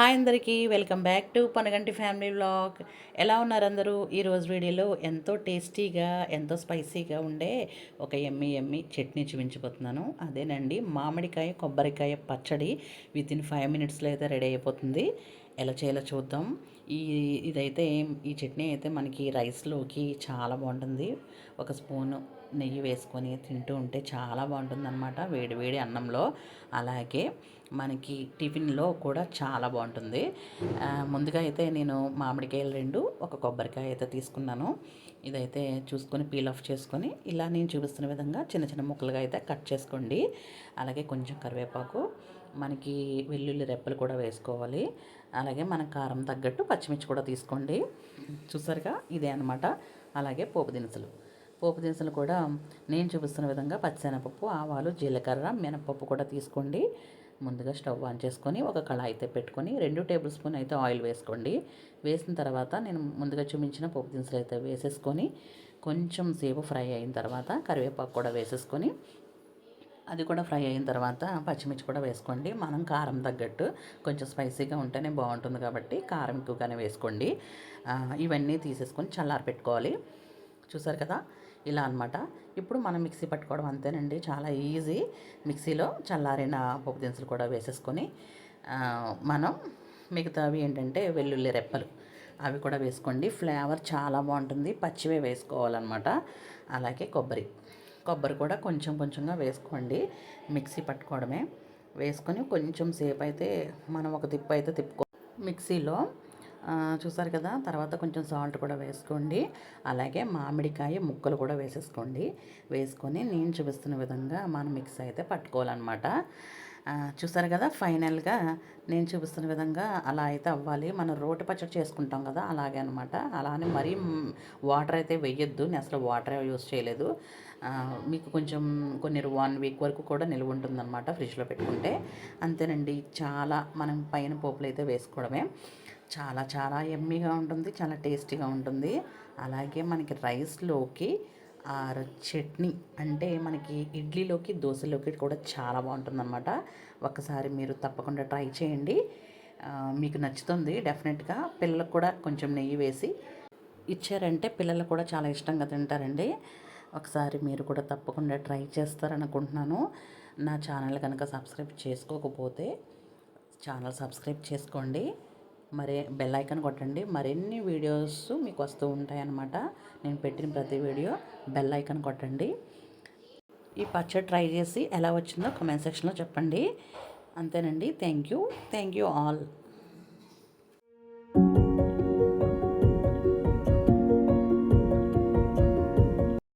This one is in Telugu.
హాయ్ అందరికీ welcome back to Panaganti family vlog. ఎలా ఉన్నారు అందరూ? ఈరోజు వీడియోలో ఎంతో టేస్టీగా ఎంతో స్పైసీగా ఉండే ఒక ఎమ్మి చట్నీ చూపించబోతున్నాను. అదేనండి మామిడికాయ కొబ్బరికాయ పచ్చడి. వితిన్ 5 మినిట్స్లో అయితే రెడీ అయిపోతుంది. ఎలా చేయాలో చూద్దాం. ఇదైతే ఈ చట్నీ అయితే మనకి రైస్లోకి చాలా బాగుంటుంది. ఒక స్పూను నెయ్యి వేసుకొని తింటూ ఉంటే చాలా బాగుంటుందన్నమాట వేడి వేడి అన్నంలో. అలాగే మనకి టిఫిన్లో కూడా చాలా బాగుంటుంది. ముందుగా అయితే నేను మామిడికాయలు 2 ఒక కొబ్బరికాయ అయితే తీసుకున్నాను. ఇదైతే చూసుకొని పీల్ ఆఫ్ చేసుకొని ఇలా నేను చూపిస్తున్న విధంగా చిన్న చిన్న ముక్కలుగా అయితే కట్ చేసుకోండి. అలాగే కొంచెం కరివేపాకు, మనకి వెల్లుల్లి రెప్పలు కూడా వేసుకోవాలి. అలాగే మన కారం తగ్గట్టు పచ్చిమిర్చి కూడా తీసుకోండి. చూసారుగా ఇదే అనమాట. అలాగే పోపు దినుసులు కూడా నేను చూపిస్తున్న విధంగా పచ్చిశనగపప్పు, ఆవాలు, జీలకర్ర, మినపప్పు కూడా తీసుకోండి. ముందుగా స్టవ్ ఆన్ చేసుకొని ఒక కళాయి అయితే పెట్టుకొని 2 టేబుల్ స్పూన్ అయితే ఆయిల్ వేసుకోండి. వేసిన తర్వాత నేను ముందుగా చూపించిన పోపు దినుసులు అయితే వేసేసుకొని కొంచెం సేపు ఫ్రై అయిన తర్వాత కరివేపాకు కూడా వేసేసుకొని అది కూడా ఫ్రై అయిన తర్వాత పచ్చిమిర్చి కూడా వేసుకోండి. మనం కారం తగ్గట్టు కొంచెం స్పైసీగా ఉంటేనే బాగుంటుంది కాబట్టి కారం ఎక్కువగానే వేసుకోండి. ఇవన్నీ తీసేసుకొని చల్లారి పెట్టుకోవాలి. చూసారు కదా ఇలా అనమాట. ఇప్పుడు మనం మిక్సీ పట్టుకోవడం అంతేనండి, చాలా ఈజీ. మిక్సీలో చల్లారిన పప్పు దినుసులు కూడా వేసేసుకొని మనం మిగతావి ఏంటంటే వెల్లుల్లి రెప్పలు అవి కూడా వేసుకోండి. ఫ్లేవర్ చాలా బాగుంటుంది. పచ్చివే వేసుకోవాలన్నమాట. అలాగే కొబ్బరి కూడా కొంచెం కొంచెంగా వేసుకోండి. మిక్సీ పట్టుకోవడమే. వేసుకొని కొంచెం సేపు అయితే మనం ఒక తిప్పు అయితే తిప్పుకో మిక్సీలో. చూసారు కదా, తర్వాత కొంచెం సాల్ట్ కూడా వేసుకోండి. అలాగే మామిడికాయ ముక్కలు కూడా వేసేసుకోండి. వేసుకొని నేను చూపిస్తున్న విధంగా మనం మిక్స్ అయితే పట్టుకోవాలన్నమాట. చూసారు కదా, ఫైనల్గా నేను చూపిస్తున్న విధంగా అలా అయితే అవ్వాలి. మనం రోటి పచ్చడి చేసుకుంటాం కదా, అలాగే అనమాట. అలానే మరీ వాటర్ అయితే వేయొద్దు. నేను అసలు వాటర్ యూస్ చేయలేదు. మీకు కొంచెం కొన్ని 1 వీక్ వరకు కూడా నిల్వ ఉంటుందన్నమాట ఫ్రిడ్జ్లో పెట్టుకుంటే. అంతేనండి, చాలా మనం పైన పోపులు అయితే వేసుకోవడమే. చాలా చాలా ఎమ్మీగా ఉంటుంది, చాలా టేస్టీగా ఉంటుంది. అలాగే మనకి రైస్లోకి చట్నీ అంటే మనకి ఇడ్లీలోకి దోశలోకి కూడా చాలా బాగుంటుందన్నమాట. ఒకసారి మీరు తప్పకుండా ట్రై చేయండి, మీకు నచ్చుతుంది డెఫినెట్గా. పిల్లలకు కూడా కొంచెం నెయ్యి వేసి ఇచ్చారంటే పిల్లలు కూడా చాలా ఇష్టంగా తింటారండి. ఒకసారి మీరు కూడా తప్పకుండా ట్రై చేస్తారనుకుంటున్నాను. నా ఛానల్ కనుక సబ్స్క్రైబ్ చేసుకోకపోతే ఛానల్ సబ్స్క్రైబ్ చేసుకోండి. మరి బెల్ ఐకాన్ కొట్టండి. మరిన్ని వీడియోస్ మీకు వస్తూ ఉంటాయన్నమాట. నేను పెట్టిన ప్రతి వీడియో బెల్ ఐకాన్ కొట్టండి. ఈ పచ్చడి ట్రై చేసి ఎలా వచ్చిందో కామెంట్ సెక్షన్లో చెప్పండి. అంతేనండి. Thank you all.